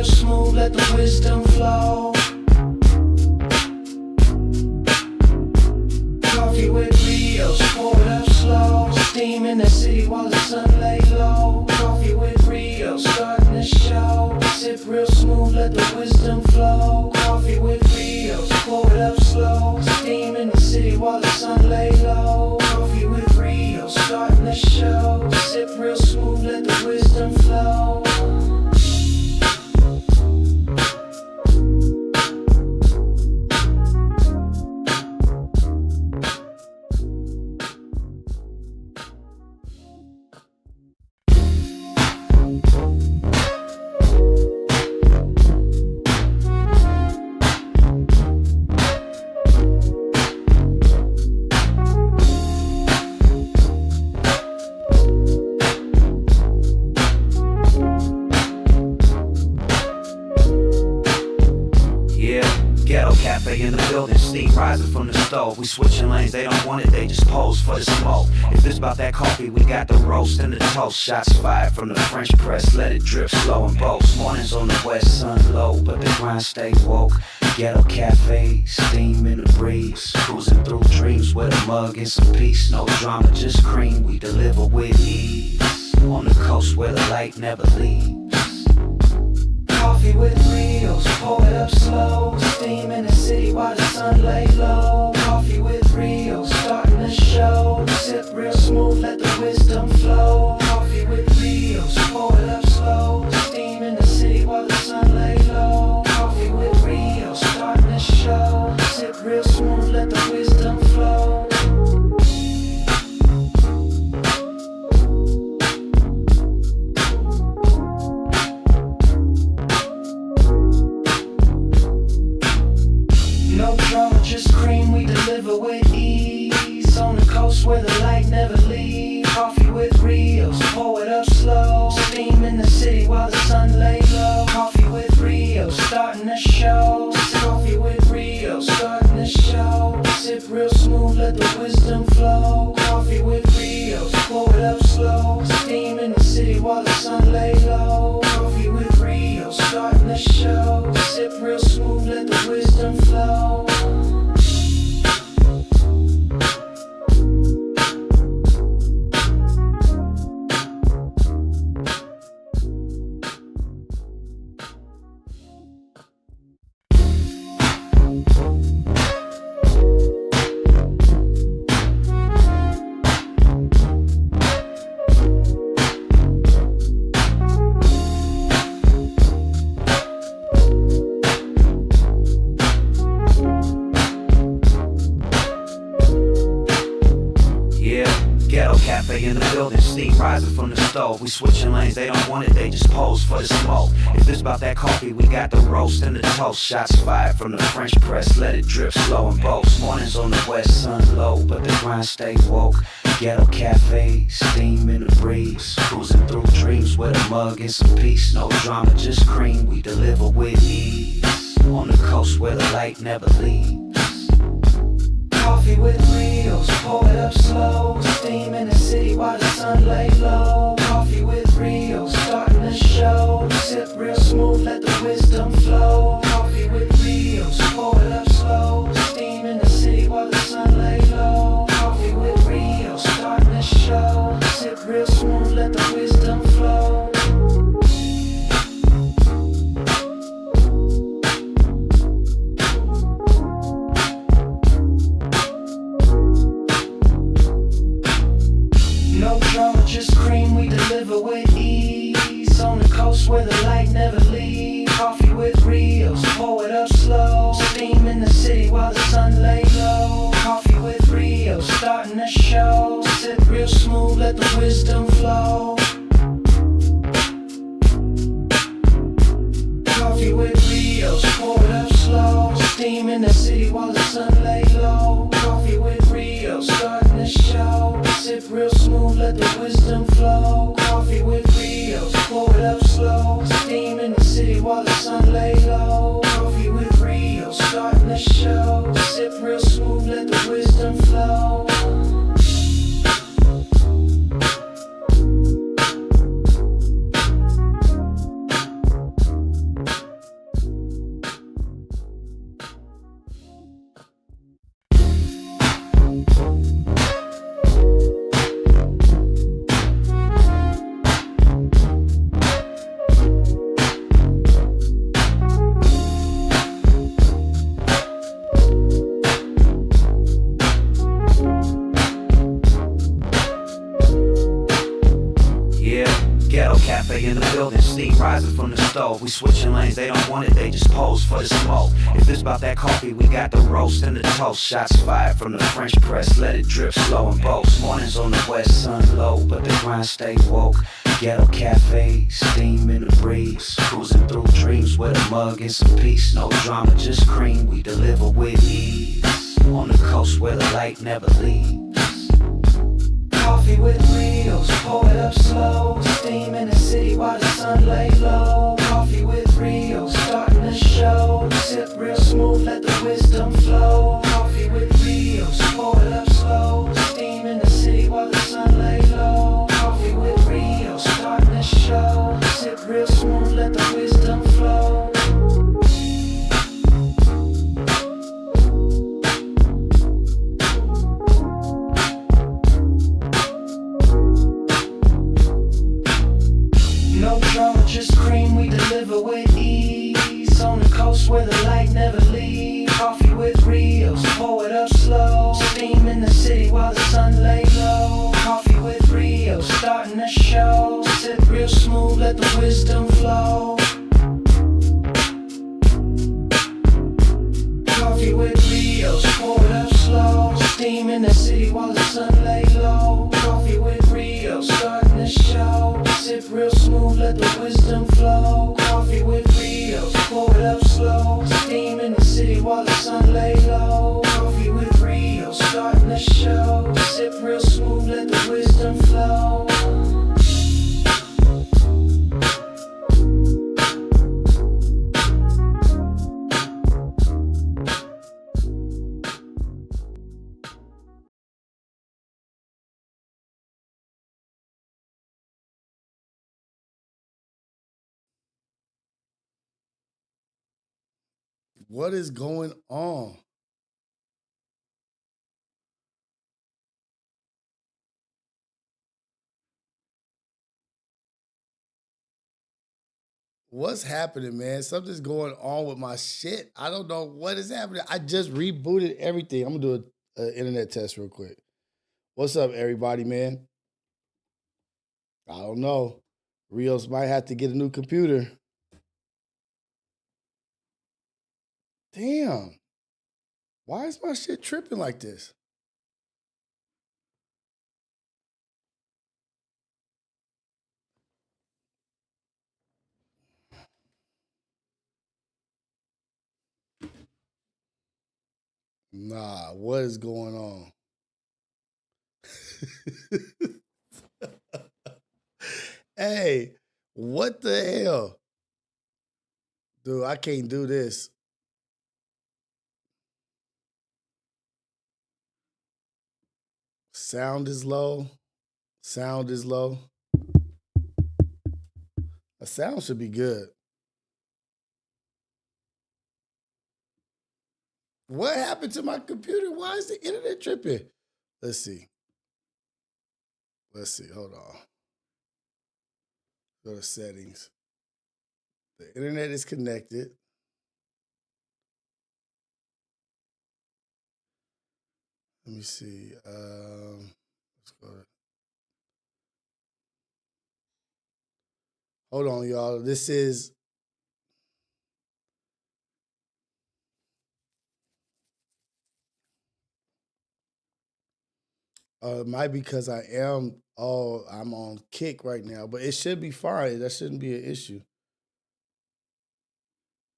real smooth, let the wisdom flow. Coffee with Rios, pour it up slow. Steam in the city while the sun lay low. Coffee with Rios, starting the show. Sip real smooth, let the wisdom flow. Coffee with Rios, pour it up slow. Steam in the city while the sun lay low. Coffee with Rios, starting the show. Sip real smooth, let the wisdom flow. In the building, steam rising from the stove. We switching lanes, they don't want it, they just pose for the smoke. If it's about that coffee, we got the roast and the toast. Shots fired from the French press, let it drip slow and boast. Mornings on the west, sun low, but the grind stay woke. Ghetto cafe, steam in the breeze. Cruising through dreams with a mug and some peace. No drama, just cream, we deliver with ease. On the coast where the light never leaves. Coffee with Rios, pour it up slow. Steam in the city while the sun lay low. Coffee with Rios, starting the show. Sip real smooth, let the wisdom flow. Coffee with Rios, pour it up slow. Steam in the city while the sun lay low. Coffee with Rios, starting the show. Sip real smooth, let the wisdom flow. No drama, just cream, we deliver with ease. On the coast where the light never leaves. Coffee with Rios, pour it up slow. Steam in the city while the sun lay low. Coffee with Rios, starting the show. Coffee with Rios, starting the show. Sip real smooth, let the wisdom flow. Coffee with Rios, pour it up slow. Steam in the city while the sun lay low. Coffee with Rios, starting the show. Sip real smooth, let the wisdom flow. Cafe in the building, steam rising from the stove. We switching lanes, they don't want it, they just pose for the smoke. If it's about that coffee, we got the roast and the toast. Shots fired from the French press, let it drip slow and boast. Mornings on the west, sun low, but the grind stay woke. Ghetto cafe, steam in the breeze. Cruising through dreams with a mug and some peace. No drama, just cream, we deliver with ease. On the coast where the light never leaves. Coffee with Rios, pour it up slow. Steam in the city while the sun lay low. Coffee with Rios, starting the show. Sip real smooth, let the wisdom flow. Coffee with Rios, pour it up slow. Steam in the city while the sun lay low. Coffee with Rios, starting the show. Sip real smooth, let the wisdom flow. No drama, just cream, we deliver with ease. On the coast where the light never leaves. Coffee with Rios, pour it up slow. Steam in the city while the sun lay low. Coffee with Rios, starting the show. Sip real smooth, let the wisdom flow. Coffee with Rios, pour it up slow. Steam in the city while the sun lay low. Coffee with Rios, starting the show. Sip real smooth, let the wisdom flow. Coffee with Rios, pour it up slow. Steam in the city while the sun lay low. Coffee with Rios, starting the show. Sip real smooth, let the wisdom flow. steam rising from the stove. We switching lanes, they don't want it, they just pose for the smoke. If this about that coffee, we got the roast and the toast. Shots fired from the French press, let it drip slow and boast. Mornings on the west, sun low, but the grind stay woke. Ghetto cafe, steam in the breeze. Cruising through dreams with a mug and some peace. No drama, just cream, we deliver with ease. On the coast where the light never leaves. Coffee with Rios, pour it up slow. Steam in the city while the sun lay low. Coffee with Rios, starting the show. Sip real smooth, let the wisdom flow. Coffee with Rios, pour it up slow. Steam in the city while the sun lay low. Coffee with Rios, starting the show. Sip real smooth, let the wisdom flow. No drama, just cream, we deliver with ease. On the coast where the light never leaves. Coffee with Rios, pour it up slow. Steam in the city while the sun lay low. Coffee with Rios, starting the show. Sip real smooth, let the wisdom flow. Coffee with Rios, pour it up slow. Steam in the city while the sun lay low. Coffee with Rios, starting the show. Sip real smooth, let the wisdom flow. Coffee with Rios, pour it up slow. Steam in the city while the sun lay low. Coffee with Rios, starting the show. Sip real smooth, let the wisdom flow. What is going on? What's happening, man? Something's going on with my shit. I don't know what is happening. I just rebooted everything. I'm gonna do an internet test real quick. What's up, everybody, man? I don't know. Rios might have to get a new computer. Damn. Why is my shit tripping like this? Nah, what is going on? Hey, what the hell? Dude, I can't do this. Sound is low. Sound is low. The sound should be good. What happened to my computer? Why is the internet tripping? Let's see. Let's see. Hold on. Go to settings. The internet is connected. Let me see. Let's go. Hold on, y'all. This is. It might be because I'm on Kick right now, but it should be fine. That shouldn't be an issue.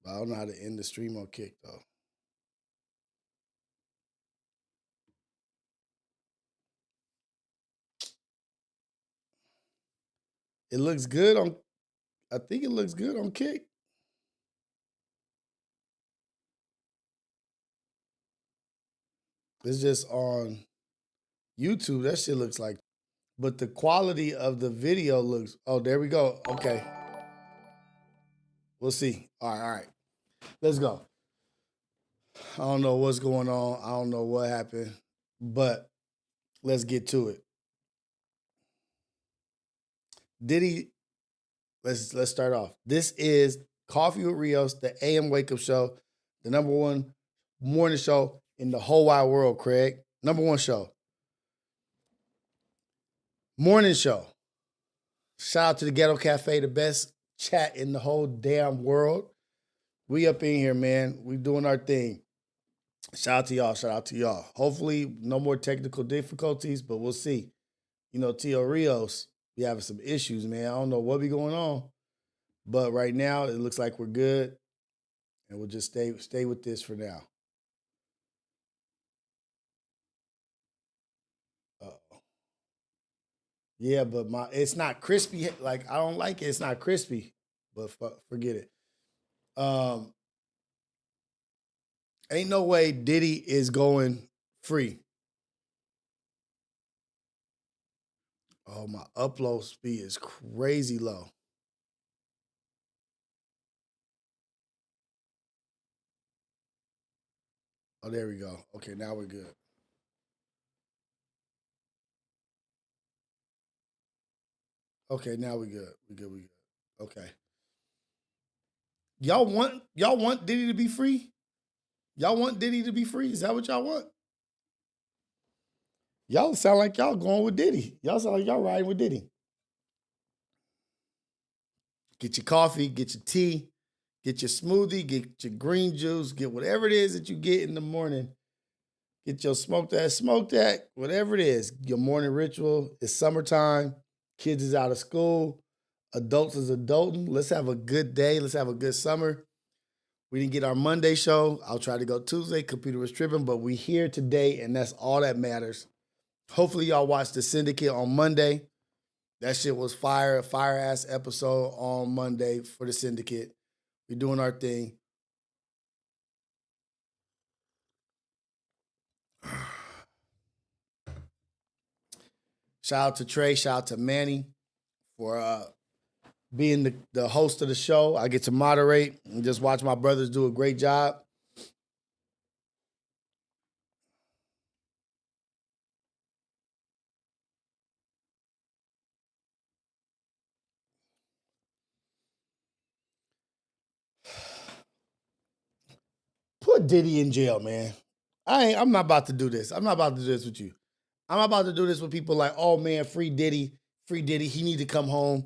But I don't know how to end the stream on Kick though. It looks good on. I think it looks good on Kick. It's just on YouTube. That shit looks like. But the quality of the video looks. Oh, there we go. Okay. We'll see. All right. Let's go. I don't know what's going on. I don't know what happened, but let's get to it. Diddy, let's start off. This is Coffee with Rios, the AM Wake Up Show, the number one morning show in the whole wide world, Craig. Number one show. Morning show. Shout out to the Ghetto Cafe, the best chat in the whole damn world. We up in here, man. We doing our thing. Shout out to y'all. Shout out to y'all. Hopefully, no more technical difficulties, but we'll see. You know, Tio Rios, we having some issues, man. I don't know what be going on, but right now it looks like we're good, and we'll just stay with this for now. Uh-oh. Yeah, but it's not crispy. Like I don't like it. It's not crispy, but forget it. Um, ain't no way Diddy is going free. Oh, my upload speed is crazy low. Oh, there we go. Okay, now we're good. Okay, now we good. We good. We good. Okay. Y'all want Diddy to be free? Y'all want Diddy to be free? Is that what y'all want? Y'all sound like y'all going with Diddy. Y'all sound like y'all riding with Diddy. Get your coffee, get your tea, get your smoothie, get your green juice, get whatever it is that you get in the morning. Get your smoked that, whatever it is. Your morning ritual. It's summertime. Kids is out of school. Adults is adulting. Let's have a good day. Let's have a good summer. We didn't get our Monday show. I'll try to go Tuesday. Computer was tripping, but we here today, and that's all that matters. Hopefully, y'all watched the Syndicate on Monday. That shit was fire ass episode on Monday for the Syndicate. We're doing our thing. Shout out to Trey. Shout out to Manny for being the host of the show. I get to moderate and just watch my brothers do a great job. Put Diddy in jail, man. I'm not about to do this. I'm not about to do this with you. I'm about to do this with people like, oh man, free Diddy. He need to come home.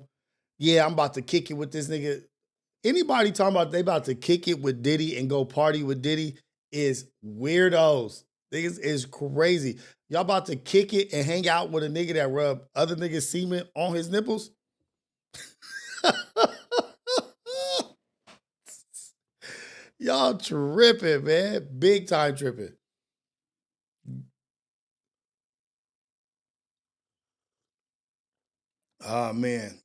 Yeah, I'm about to kick it with this nigga. Anybody talking about they about to kick it with Diddy and go party with Diddy is weirdos. Niggas is crazy. Y'all about to kick it and hang out with a nigga that rub other niggas' semen on his nipples? Y'all tripping, man. Big time tripping. Oh man.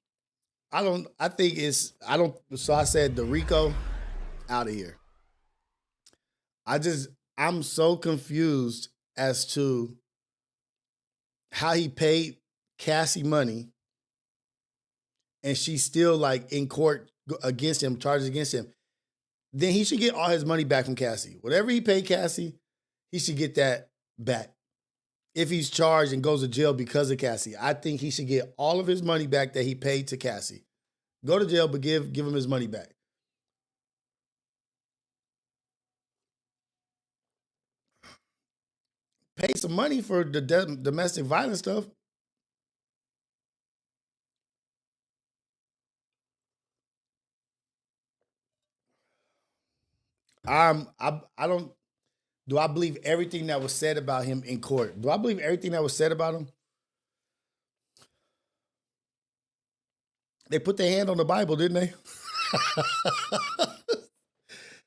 So I said the Rico out of here. I'm so confused as to how he paid Cassie money and she's still like in court against him, charges against him. Then he should get all his money back from Cassie. Whatever he paid Cassie, he should get that back. If he's charged and goes to jail because of Cassie, I think he should get all of his money back that he paid to Cassie. Go to jail, but give him his money back. Pay some money for the domestic violence stuff. I don't. Do I believe everything that was said about him in court? Do I believe everything that was said about him? They put their hand on the Bible, didn't they?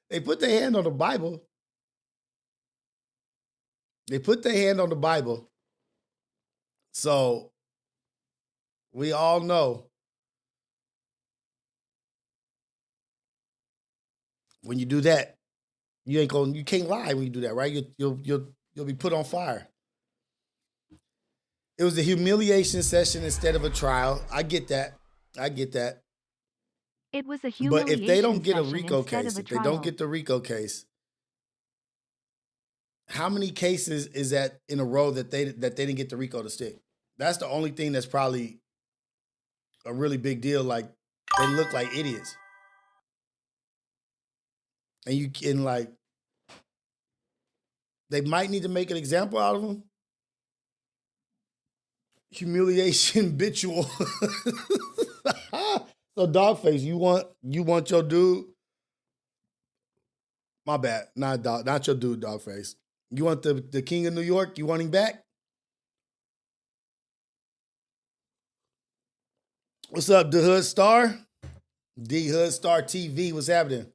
They put their hand on the Bible. They put their hand on the Bible. So we all know when you do that, you can't lie when you do that, right? You'll be put on fire. It was a humiliation session instead of a trial. I get that. It was a But if they don't get a session RICO instead case, of a if they don't trial. get the RICO case, how many cases is that in a row that they didn't get the RICO to stick? That's the only thing that's probably a really big deal. Like they look like idiots, and you can like they might need to make an example out of them. Humiliation, habitual. So Dogface, you want your dude? My bad, not your dude, Dogface. You want the king of New York? You want him back? What's up, the Hood Star? The Hood Star TV. What's happening?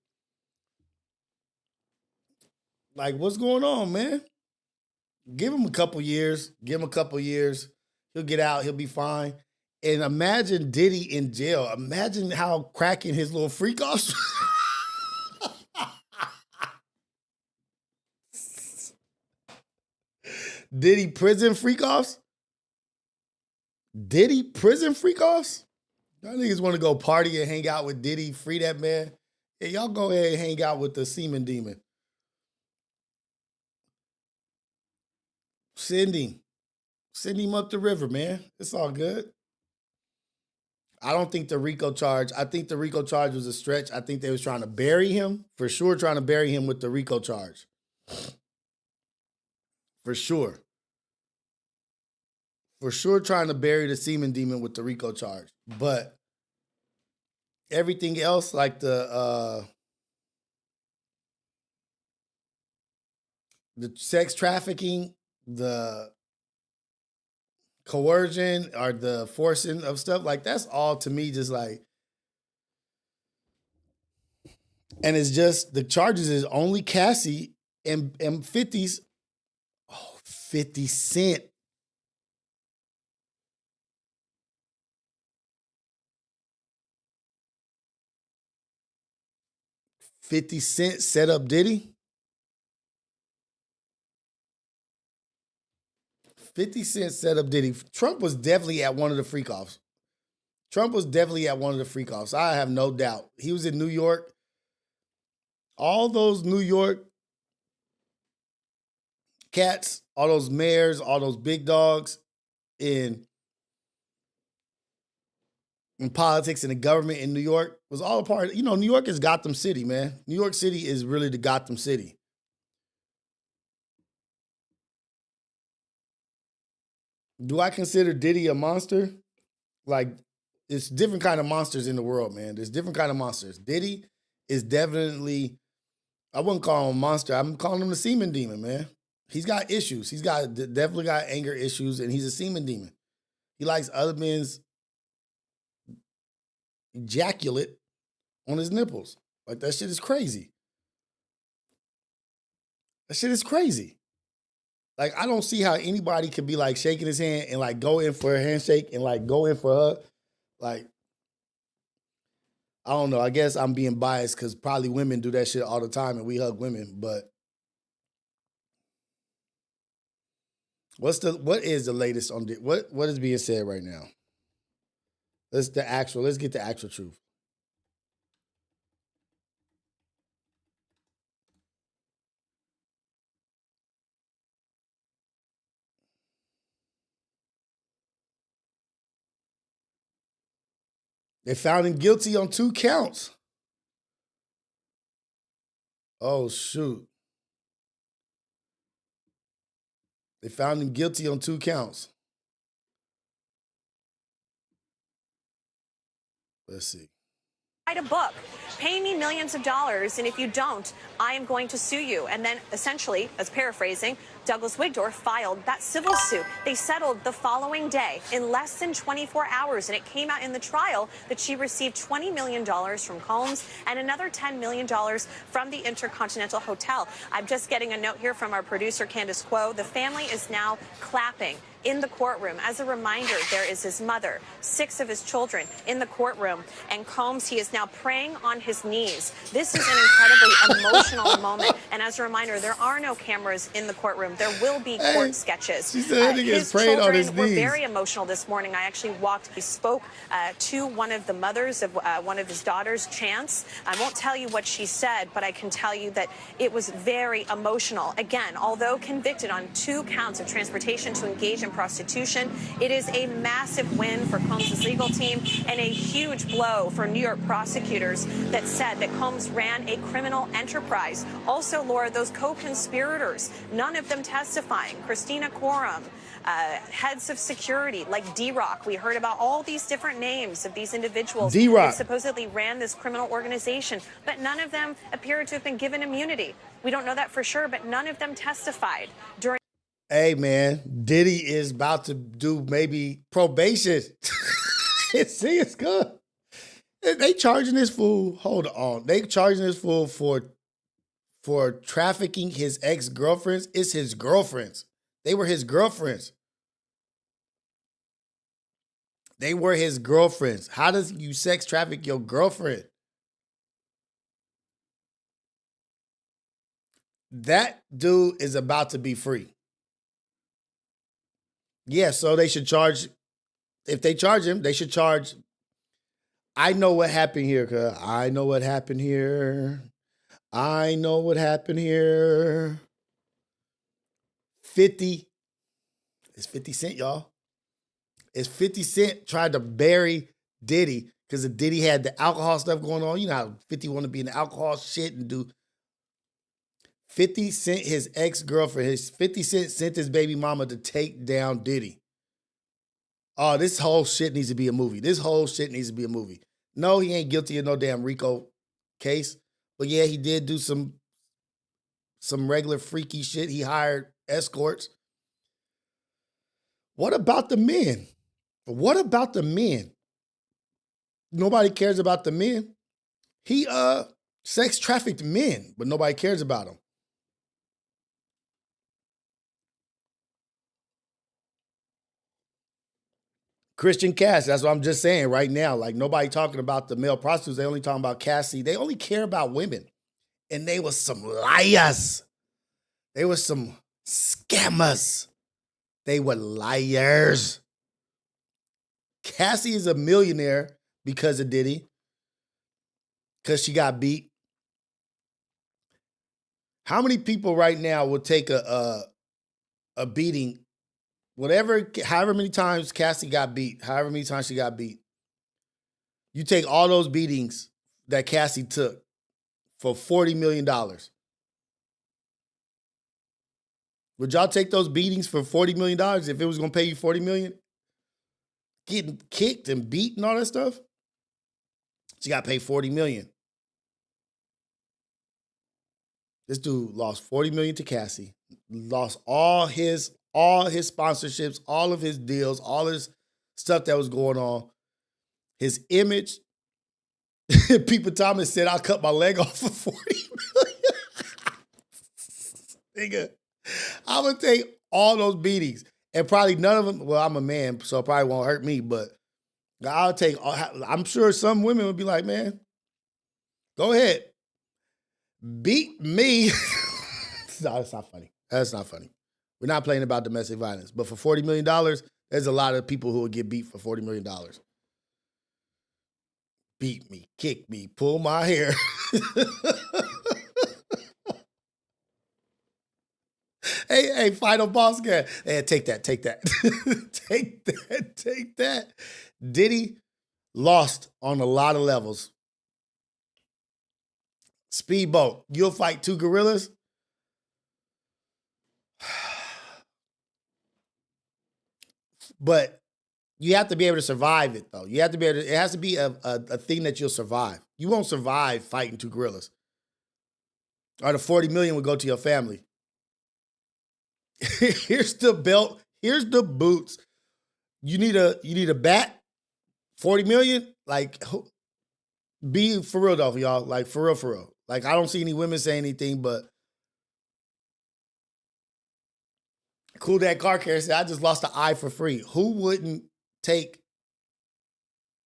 Like, what's going on, man? Give him a couple years. Give him a couple years. He'll get out. He'll be fine. And imagine Diddy in jail. Imagine how cracking his little freak offs. Diddy prison freak offs? Diddy prison freak offs? Y'all niggas want to go party and hang out with Diddy, free that man. Yeah, y'all go ahead and hang out with the semen demon. Send him up the river, man. It's all good. I don't think the RICO charge, I think the RICO charge was a stretch. I think they was trying to bury him. For sure trying to bury him with the RICO charge. For sure. For sure trying to bury the semen demon with the RICO charge. But everything else, like the sex trafficking, the coercion or the forcing of stuff, like that's all to me just like, and it's just the charges is only Cassie and 50's. Oh, 50 Cent. $50 Cent set up Diddy. 50 Cent set up Diddy. Trump was definitely at one of the freak offs. I have no doubt. He was in New York. All those New York cats, all those mayors, all those big dogs in politics and the government in New York was all a part. New York is Gotham City, man. New York City is really the Gotham City. Do I consider Diddy a monster? Like, it's different kind of monsters in the world, man. There's different kind of monsters. Diddy is definitely, I wouldn't call him a monster. I'm calling him the semen demon, man. He's got issues. He's definitely got anger issues, and he's a semen demon. He likes other men's ejaculate on his nipples. Like, that shit is crazy. Like, I don't see how anybody could be like shaking his hand and like go in for a handshake and like go in for a hug. Like, I don't know. I guess I'm being biased because probably women do that shit all the time and we hug women. But what is the latest on what is being said right now? Let's get the actual truth. They found him guilty on 2 counts. Oh, shoot. They found him guilty on 2 counts. Let's see. Write a book, pay me millions of dollars, and if you don't, I am going to sue you. And then essentially, as paraphrasing, Douglas Wigdorf filed that civil suit. They settled the following day in less than 24 hours, and it came out in the trial that she received $20 million from Combs and another $10 million from the Intercontinental Hotel. I'm just getting a note here from our producer, Candace Quo. The family is now clapping in the courtroom. As a reminder, there is his mother, 6 of his children in the courtroom, and Combs, he is now praying on his knees. This is an incredibly emotional moment, and as a reminder, there are no cameras in the courtroom. There will be court sketches. She said his praying on his children were knees. very emotional this morning. I actually spoke to one of the mothers of one of his daughters, Chance. I won't tell you what she said, but I can tell you that it was very emotional. Again, although convicted on 2 counts of transportation to engage in prostitution, it is a massive win for Combs' legal team and a huge blow for New York prosecutors that said that Combs ran a criminal enterprise. Also, Laura, those co-conspirators, none of them testifying. Christina Quorum, heads of security like D-Rock. We heard about all these different names of these individuals D-Rock. that supposedly ran this criminal organization, but none of them appeared to have been given immunity. We don't know that for sure, but none of them testified during. Hey, man, Diddy is about to do maybe probation. See, it's good. They charging this fool, hold on. They charging this fool for trafficking his ex-girlfriends. It's his girlfriends. They were his girlfriends. They were his girlfriends. How does you sex traffic your girlfriend? That dude is about to be free. Yeah, so they should charge, if they charge him, they should charge. I know what happened here, cuz I know what happened here. I know what happened here. 50. It's 50 Cent, y'all. It's 50 Cent tried to bury Diddy because Diddy had the alcohol stuff going on. You know how 50 want to be in the alcohol shit and do. 50 Cent, his ex-girlfriend, 50 Cent sent his baby mama to take down Diddy. Oh, this whole shit needs to be a movie. This whole shit needs to be a movie. No, he ain't guilty of no damn RICO case. But yeah, he did do some regular freaky shit. He hired escorts. What about the men? What about the men? Nobody cares about the men. He sex trafficked men, but nobody cares about him. Christian Cass, that's what I'm just saying right now. Like, nobody talking about the male prostitutes. They only talking about Cassie. They only care about women. And they were some liars. They were some scammers. They were liars. Cassie is a millionaire because of Diddy. Because she got beat. How many people right now will take a beating? However many times Cassie got beat, however many times she got beat. You take all those beatings that Cassie took for $40 million. Would y'all take those beatings for $40 million if it was going to pay you $40 million? Getting kicked and beat and all that stuff? She got paid $40 million. This dude lost $40 million to Cassie. Lost all his sponsorships, all of his deals, all his stuff that was going on. His image. People Thomas said, I'll cut my leg off for $40 million. Nigga, I would take all those beatings. And probably none of them, well, I'm a man, so it probably won't hurt me, but I'll take, I'm sure some women would be like, man, go ahead. Beat me. No, that's not funny. That's not funny. We're not playing about domestic violence. But for $40 million, there's a lot of people who will get beat for $40 million. Beat me, kick me, pull my hair. Hey, final boss guy. Hey, take that. take that. Diddy lost on a lot of levels. Speedboat, you'll fight two gorillas? But you have to be able to survive it, though. You have to be able to, it has to be a thing that you'll survive. You won't survive fighting two gorillas. Or the $40 million would go to your family. Here's the belt. Here's the boots. You need a bat. 40 million. Like, be for real though, y'all. Like, for real. Like, I don't see any women say anything, but Cool Dad Car Care said, I just lost an eye for free. Who wouldn't take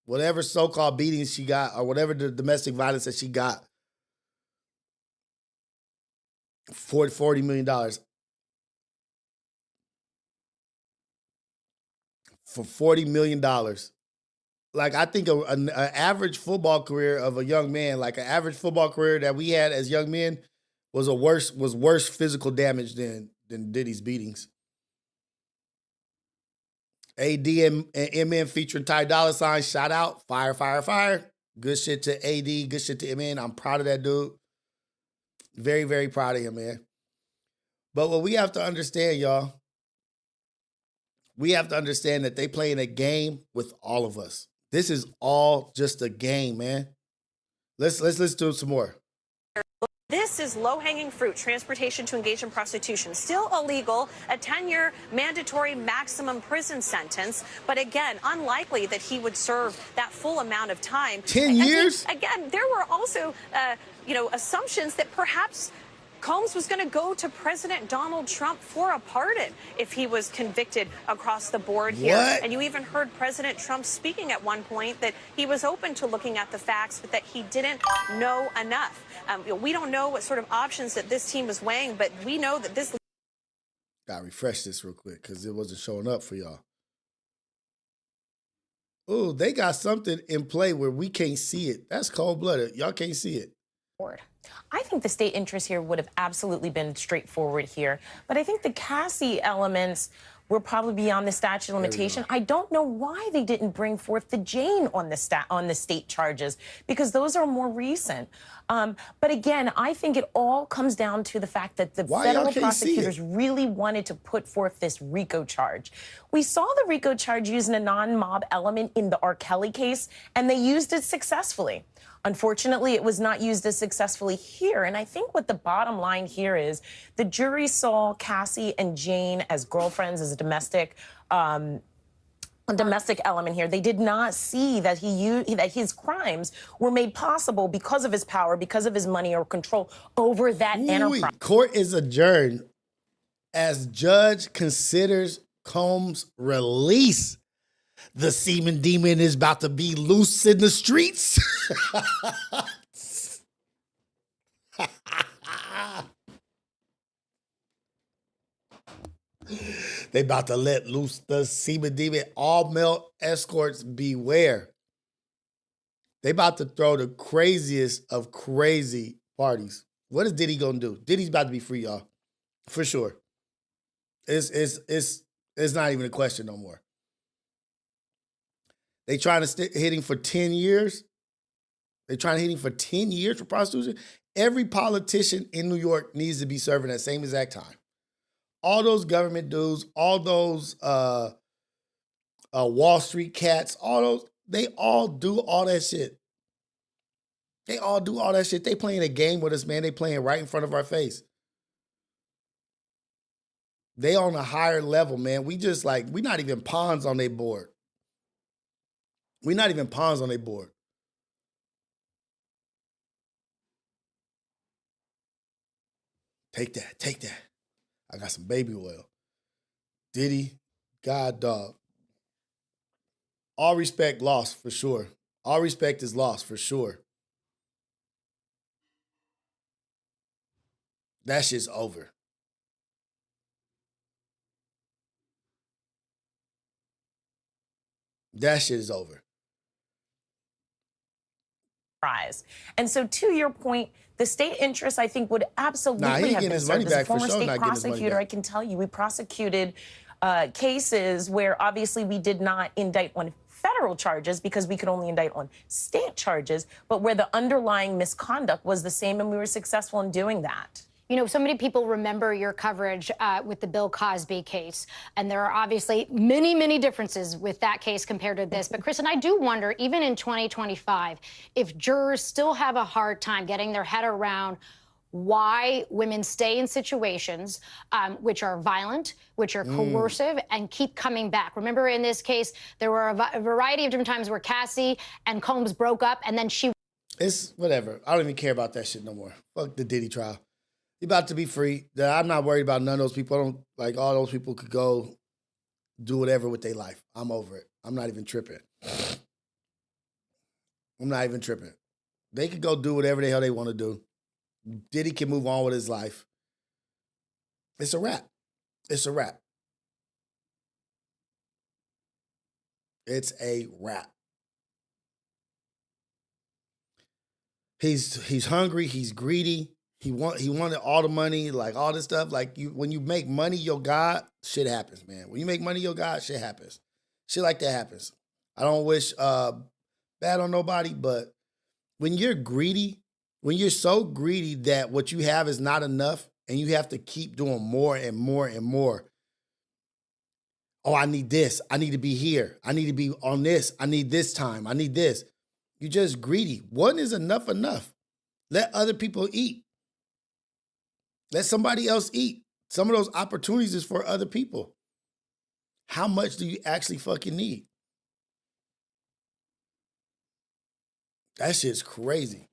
whatever so-called beatings she got or whatever the domestic violence that she got for $40 million? For $40 million. Like, I think an average football career of a young man, like an average football career that we had as young men, was worse physical damage than Diddy's beatings. AD and MN featuring Ty Dolla $ign, shout out, fire. Good shit to AD, good shit to MN. I'm proud of that dude. Very, very proud of him, man. But what we have to understand, y'all, we have to understand that they playing a game with all of us. This is all just a game, man. Let's do some more. This is low-hanging fruit, transportation to engage in prostitution. Still illegal, a 10-year mandatory maximum prison sentence. But again, unlikely that he would serve that full amount of time. 10 years? Again, there were also, assumptions that perhaps Combs was going to go to President Donald Trump for a pardon if he was convicted across the board here. What? And you even heard President Trump speaking at one point that he was open to looking at the facts, but that he didn't know enough. We don't know what sort of options that this team was weighing, but we know that this... Gotta refresh this real quick because it wasn't showing up for y'all. Oh, they got something in play where we can't see it. That's cold-blooded. Y'all can't see it. I think the state interest here would have absolutely been straightforward here. But I think the Cassie elements were probably beyond the statute of limitation. I don't know why they didn't bring forth the Jane on the state charges, because those are more recent. But again, I think it all comes down to the fact that the federal prosecutors really wanted to put forth this RICO charge. We saw the RICO charge using a non-mob element in the R. Kelly case, and they used it successfully. Unfortunately, it was not used as successfully here. And I think what the bottom line here is the jury saw Cassie and Jane as girlfriends, as a domestic element here. They did not see that that his crimes were made possible because of his power, because of his money or control over that enterprise. Court is adjourned as judge considers Combs' release. The semen demon is about to be loose in the streets. They about to let loose the semen demon. All male escorts beware. They about to throw the craziest of crazy parties. What is Diddy gonna do? Diddy's about to be free, y'all. For sure. It's not even a question no more. They trying to hit him for 10 years. They trying to hit him for 10 years for prostitution. Every politician in New York needs to be serving that same exact time. All those government dudes, all those Wall Street cats, they all do all that shit. They all do all that shit. They playing a game with us, man. They playing right in front of our face. They on a higher level, man. We not even pawns on their board. We're not even pawns on their board. Take that. I got some baby oil. Diddy, God dog. All respect lost for sure. All respect is lost for sure. That shit's over. That shit is over. And so, to your point, the state interest, I think, would absolutely have been served. As a former state prosecutor, I can tell you, we prosecuted cases where obviously we did not indict on federal charges because we could only indict on state charges, but where the underlying misconduct was the same, and we were successful in doing that. You know, so many people remember your coverage with the Bill Cosby case, and there are obviously many, many differences with that case compared to this. But, Kristen, I do wonder, even in 2025, if jurors still have a hard time getting their head around why women stay in situations which are violent, which are coercive, and keep coming back. Remember, in this case, there were a variety of different times where Cassie and Combs broke up, and then she... It's whatever. I don't even care about that shit no more. Fuck the Diddy trial. He's about to be free. I'm not worried about none of those people. I don't, like, all those people could go do whatever with their life. I'm over it. I'm not even tripping. I'm not even tripping. They could go do whatever the hell they want to do. Diddy can move on with his life. It's a wrap. It's a wrap. It's a wrap. He's hungry. He's greedy. He wanted all the money, like all this stuff. Like when you make money your God, shit happens, man. When you make money your God, shit happens. Shit like that happens. I don't wish bad on nobody, but when you're greedy, when you're so greedy that what you have is not enough and you have to keep doing more and more and more. Oh, I need this. I need to be here. I need to be on this. I need this time. I need this. You're just greedy. One is enough. Let other people eat. Let somebody else eat. Some of those opportunities is for other people. How much do you actually fucking need? That shit's crazy.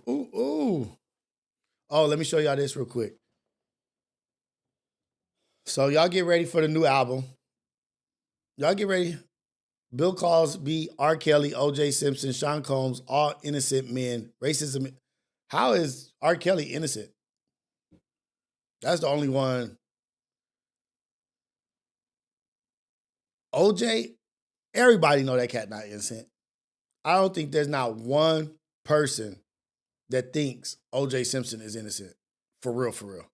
Ooh. Oh, let me show y'all this real quick. So y'all get ready for the new album. Y'all get ready. Bill Cosby, R. Kelly, O.J. Simpson, Sean Combs, all innocent men. Racism. How is R. Kelly innocent? That's the only one. O.J., everybody know that cat not innocent. I don't think there's not one person that thinks O.J. Simpson is innocent. For real, for real.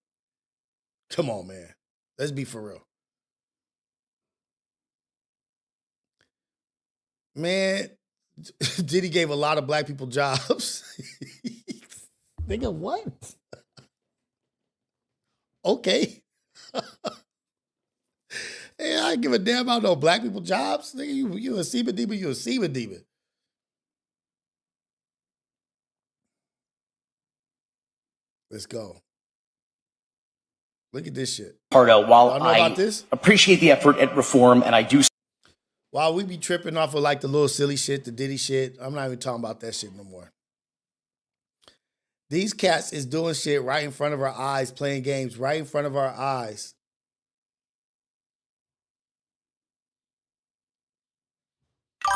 Come on, man. Let's be for real. Man, Diddy gave a lot of black people jobs. Nigga, what? Okay. Hey, I ain't give a damn about no black people jobs. Nigga, you a Seba Demon, you a Seba Demon. Let's go. Look at this shit. Pardo, while Y'all know about this? appreciate the effort at reform, and I do. While we be tripping off of like the little silly shit, the Diddy shit, I'm not even talking about that shit no more. These cats is doing shit right in front of our eyes, playing games right in front of our eyes.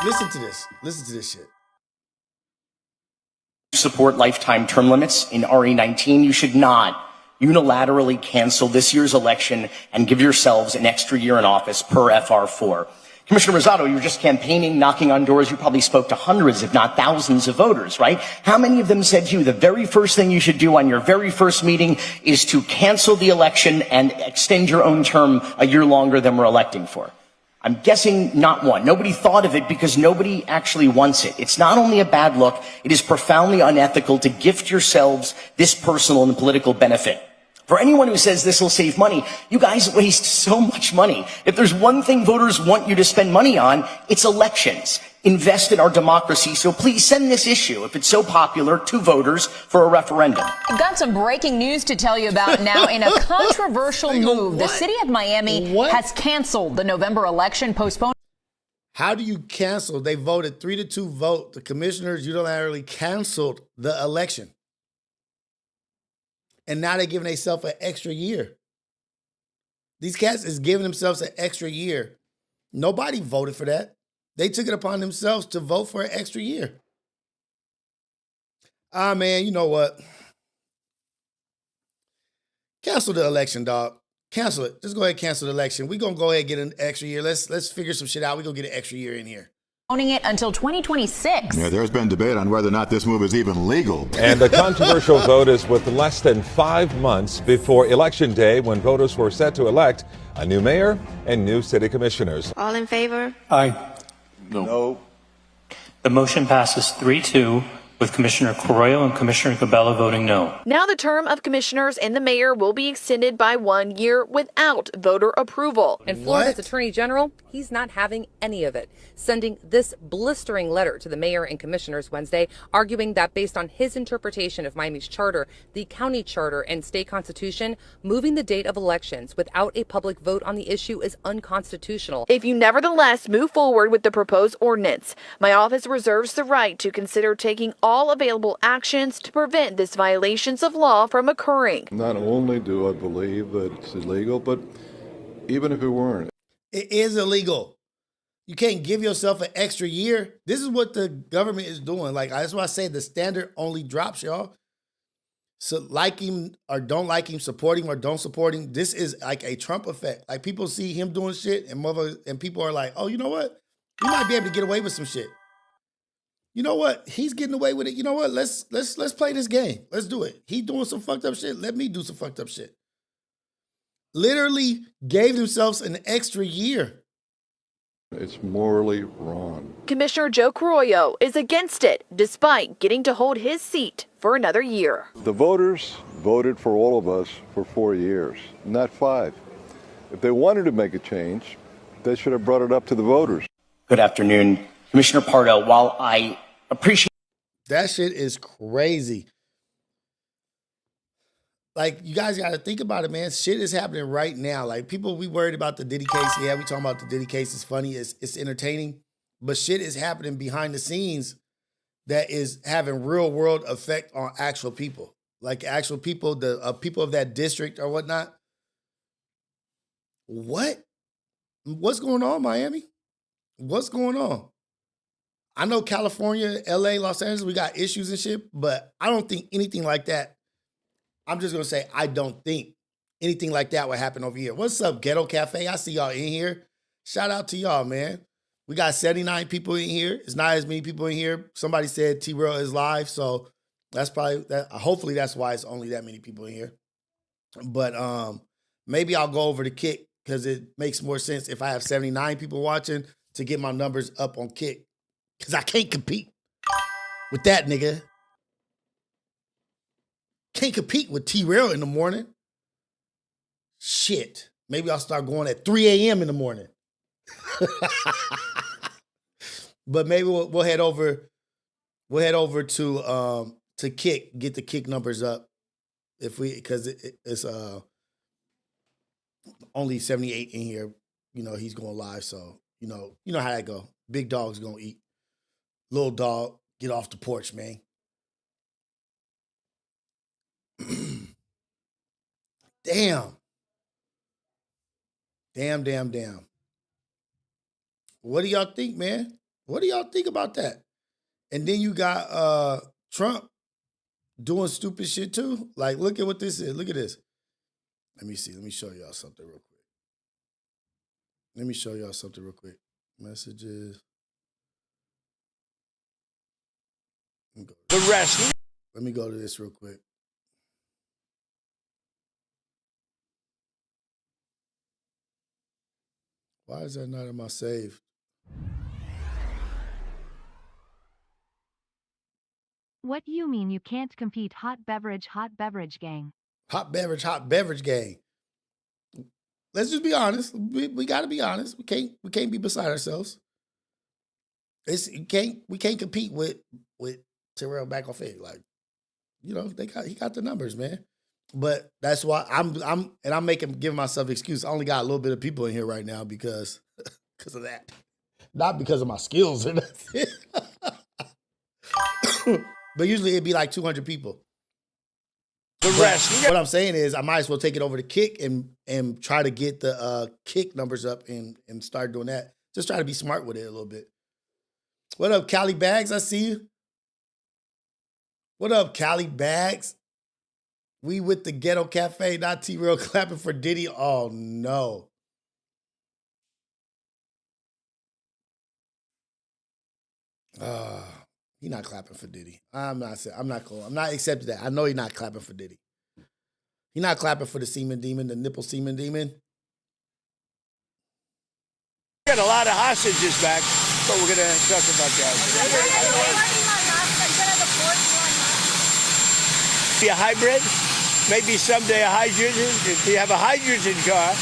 Listen to this. Listen to this shit. Support lifetime term limits in RE19. You should not unilaterally cancel this year's election and give yourselves an extra year in office per FR4. Commissioner Rosado, you were just campaigning, knocking on doors. You probably spoke to hundreds, if not thousands of voters, right? How many of them said to you the very first thing you should do on your very first meeting is to cancel the election and extend your own term a year longer than we're electing for? I'm guessing not one. Nobody thought of it because nobody actually wants it. It's not only a bad look, it is profoundly unethical to gift yourselves this personal and political benefit. For anyone who says this will save money, you guys waste so much money. If there's one thing voters want you to spend money on, it's elections. Invest in our democracy, so please send this issue, if it's so popular, to voters for a referendum. I've got some breaking news to tell you about now. In a controversial move, the city of Miami has canceled the November election, postponed. How do you cancel? They voted 3-2 vote. The commissioners unilaterally canceled the election. And now they're giving themselves an extra year. These cats is giving themselves an extra year. Nobody voted for that. They took it upon themselves to vote for an extra year. Man, you know what? Cancel the election, dog. Cancel it. Just go ahead and cancel the election. We're going to go ahead and get an extra year. Let's figure some shit out. We're going to get an extra year in here. Owning it until 2026. Yeah, there's been debate on whether or not this move is even legal. And the controversial vote is with less than 5 months before Election Day, when voters were set to elect a new mayor and new city commissioners. All in favor? Aye. No. The motion passes 3-2, with Commissioner Carollo and Commissioner Cabela voting no. Now the term of commissioners and the mayor will be extended by 1 year without voter approval. And Florida's Attorney General, he's not having any of it, sending this blistering letter to the mayor and commissioners Wednesday, arguing that based on his interpretation of Miami's charter, the county charter, and state constitution, moving the date of elections without a public vote on the issue is unconstitutional. If you nevertheless move forward with the proposed ordinance, my office reserves the right to consider taking all available actions to prevent this violations of law from occurring. Not only do I believe that it's illegal, but even if it weren't. It is illegal. You can't give yourself an extra year. This is what the government is doing. Like, that's why I say the standard only drops, y'all. So like him or don't like him, support him or don't support him. This is like a Trump effect. Like, people see him doing shit and people are like, oh, you know what? He might be able to get away with some shit. You know what? He's getting away with it. You know what? Let's play this game. Let's do it. He doing some fucked up shit. Let me do some fucked up shit. Literally gave themselves an extra year. It's morally wrong. Commissioner Joe Carollo is against it, despite getting to hold his seat for another year. The voters voted for all of us for 4 years, not 5. If they wanted to make a change, they should have brought it up to the voters. Good afternoon, Commissioner Pardo. While I appreciate that shit is crazy. Like, you guys got to think about it, man. Shit is happening right now. Like, people, we worried about the Diddy case. Yeah, we talking about the Diddy case. It's funny. It's entertaining. But shit is happening behind the scenes that is having real world effect on actual people. Like, actual people, the people of that district or whatnot. What? What's going on, Miami? What's going on? I know California, LA, Los Angeles, we got issues and shit, but I don't think anything like that. I'm just going to say, I don't think anything like that would happen over here. What's up, Ghetto Cafe? I see y'all in here. Shout out to y'all, man. We got 79 people in here. It's not as many people in here. Somebody said T-Real is live, so that's probably that. Hopefully that's why it's only that many people in here. But maybe I'll go over to Kick because it makes more sense if I have 79 people watching to get my numbers up on Kick. Because I can't compete with that nigga. Can't compete with T-Real in the morning. Shit. Maybe I'll start going at 3 a.m. in the morning. But maybe we'll head over. We'll head over to Kick, get the Kick numbers up. Because it's only 78 in here. You know, he's going live, so you know how that go. Big dog's gonna eat. Little dog, get off the porch, man. Damn. Damn. What do y'all think, man? What do y'all think about that? And then you got Trump doing stupid shit too. Like, look at what this is. Look at this. Let me see. Let me show y'all something real quick. Messages. The rest. Let me go to this real quick. Why is that not in my save? What do you mean you can't compete? Hot beverage gang. Hot beverage gang. Let's just be honest. We got to be honest. We can't be beside ourselves. We can't compete with Terrell back off it. Like, you know, he got the numbers, man. But that's why I'm giving myself an excuse. I only got a little bit of people in here right now because of that. Not because of my skills or nothing. But usually it'd be like 200 people. The rest. What I'm saying is I might as well take it over to Kick and try to get the Kick numbers up and start doing that. Just try to be smart with it a little bit. What up, Cali Bags? I see you. What up, Cali Bags? We with the Ghetto Cafe, not T-Real clapping for Diddy. Oh, no. He not clapping for Diddy. I'm not accepting that. I know he's not clapping for Diddy. He not clapping for the semen demon, the nipple semen demon. We got a lot of hostages back, but we're going to talk about that. Be a hybrid, maybe someday a hydrogen. If you have a hydrogen car,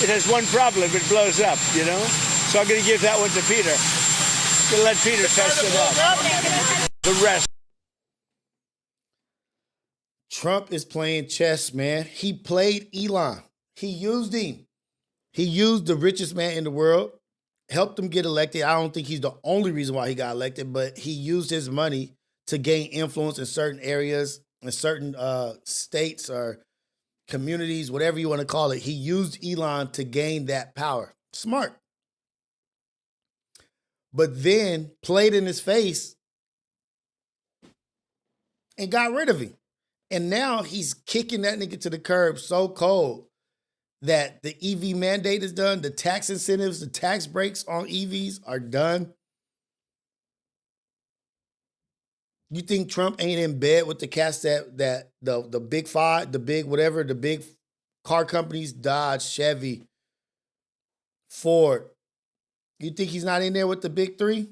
it has one problem, it blows up, you know? So I'm going to give that one to Peter. I'm going to let Peter test it out. The rest. Trump is playing chess, man. He played Elon. He used him. He used the richest man in the world, helped him get elected. I don't think he's the only reason why he got elected, but he used his money to gain influence in certain areas, in certain states or communities, whatever you want to call it. He used Elon to gain that power. Smart. But then played in his face and got rid of him. And now he's kicking that nigga to the curb so cold that the EV mandate is done, the tax incentives, the tax breaks on EVs are done. You think Trump ain't in bed with the cats that the big five, the big whatever, the big car companies, Dodge, Chevy, Ford, You think he's not in there with the big three?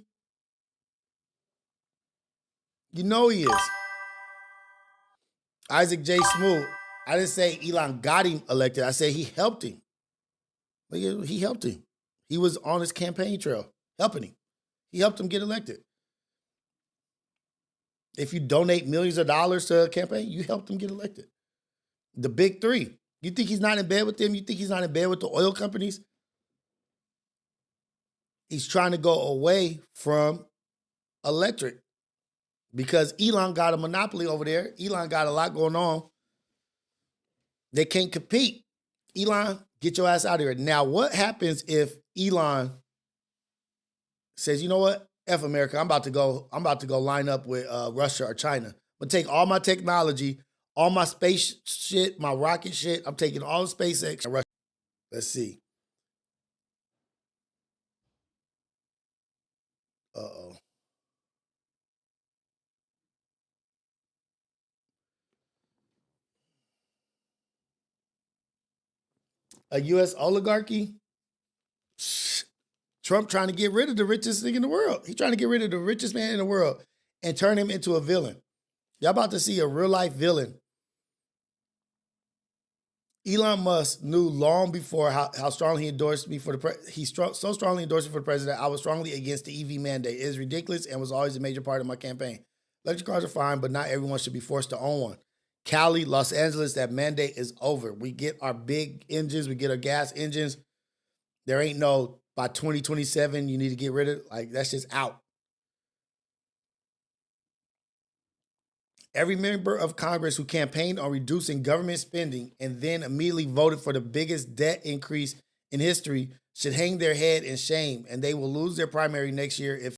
You know he is. Isaac J. Smoot. I didn't say Elon got him elected. I said he helped him. He helped him. He was on his campaign trail, helping him. He helped him get elected. If you donate millions of dollars to a campaign, you helped him get elected. The big three. You think he's not in bed with them? You think he's not in bed with the oil companies? He's trying to go away from electric because Elon got a monopoly over there. Elon got a lot going on. They can't compete. Elon, get your ass out of here. Now, what happens if Elon says, you know what? F America, I'm about to go line up with Russia or China. I'm gonna take all my technology, all my space shit, my rocket shit. I'm taking all the SpaceX and Russia. Let's see. Uh-oh. A U.S. oligarchy? Trump trying to get rid of the richest thing in the world. He's trying to get rid of the richest man in the world and turn him into a villain. Y'all about to see a real-life villain. Elon Musk knew long before how strongly he endorsed me for the so strongly endorsed me for the president. I was strongly against the EV mandate. It is ridiculous and was always a major part of my campaign. Electric cars are fine, but not everyone should be forced to own one. Cali, Los Angeles, that mandate is over. We get our big engines, we get our gas engines. There ain't no, by 2027, you need to get rid of it. Like, that's just out. Every member of Congress who campaigned on reducing government spending and then immediately voted for the biggest debt increase in history should hang their head in shame, and they will lose their primary next year if